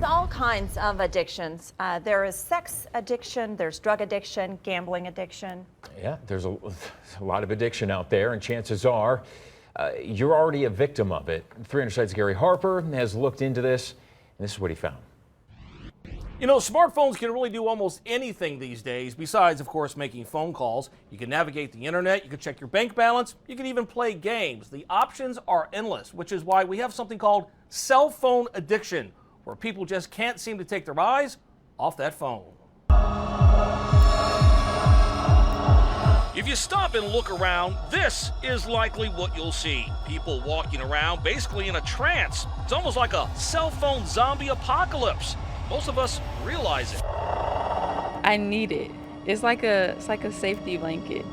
All kinds of addictions. There is sex addiction, there's drug addiction, gambling addiction. Yeah, there's a lot of addiction out there, and chances are you're already a victim of it. 300 Sites' Gary Harper has looked into this, and this is what he found. You know, smartphones can really do almost anything these days, besides, of course, making phone calls. You can navigate the internet, you can check your bank balance, you can even play games. The options are endless, which is why we have something called cell phone addiction, where people just can't seem to take their eyes off that phone. If you stop and look around, this is likely what you'll see. People walking around basically in a trance. It's almost like a cell phone zombie apocalypse. Most of us realize it. I need it. It's like a safety blanket.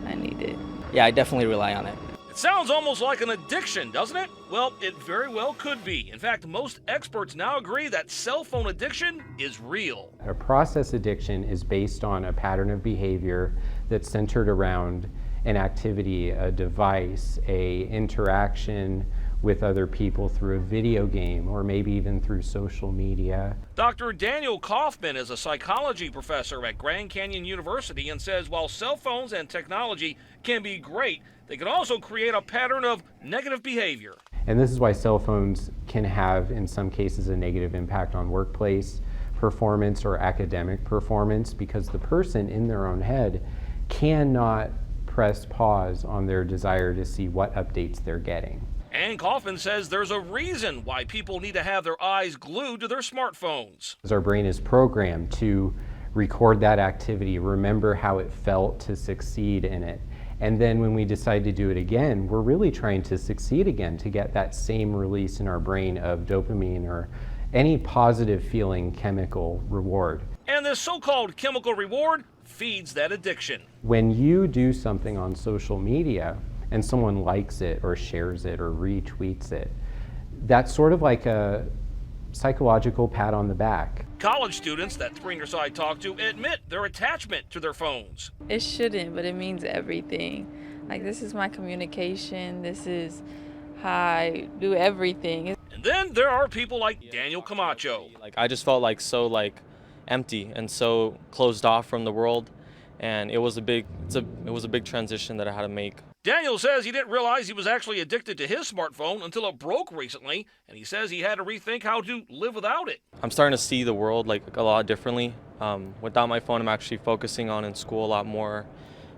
I need it. Yeah, I definitely rely on it. It sounds almost like an addiction, doesn't it? Well, it very well could be. In fact, most experts now agree that cell phone addiction is real. A process addiction is based on a pattern of behavior that's centered around an activity, a device, a interaction with other people through a video game or maybe even through social media. Dr. Daniel Kaufman is a psychology professor at Grand Canyon University and says while cell phones and technology can be great, they can also create a pattern of negative behavior. And this is why cell phones can have, in some cases, a negative impact on workplace performance or academic performance, because the person in their own head cannot press pause on their desire to see what updates they're getting. And Kaufman says there's a reason why people need to have their eyes glued to their smartphones. Our brain is programmed to record that activity, remember how it felt to succeed in it. And then when we decide to do it again, we're really trying to succeed again to get that same release in our brain of dopamine or any positive feeling chemical reward. And this so-called chemical reward feeds that addiction. When you do something on social media and someone likes it or shares it or retweets it, that's sort of like a psychological pat on the back. College students that Springer Side talked to admit their attachment to their phones. It shouldn't, but it means everything. Like, this is my communication. This is how I do everything. And then there are people like Daniel Camacho. I just felt so empty and so closed off from the world, and it was a big transition that I had to make. Daniel says he didn't realize he was actually addicted to his smartphone until it broke recently, and he says he had to rethink how to live without it. I'm starting to see the world a lot differently. Without my phone, I'm actually focusing on in school a lot more.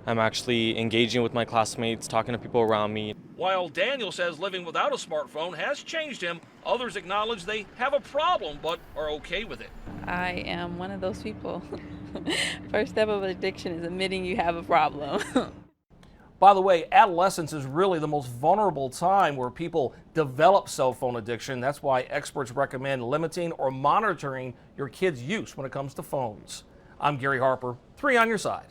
I'm actually engaging with my classmates, talking to people around me. While Daniel says living without a smartphone has changed him, others acknowledge they have a problem but are okay with it. I am one of those people. First step of addiction is admitting you have a problem. By the way, adolescence is really the most vulnerable time where people develop cell phone addiction. That's why experts recommend limiting or monitoring your kids' use when it comes to phones. I'm Gary Harper, 3 on your side.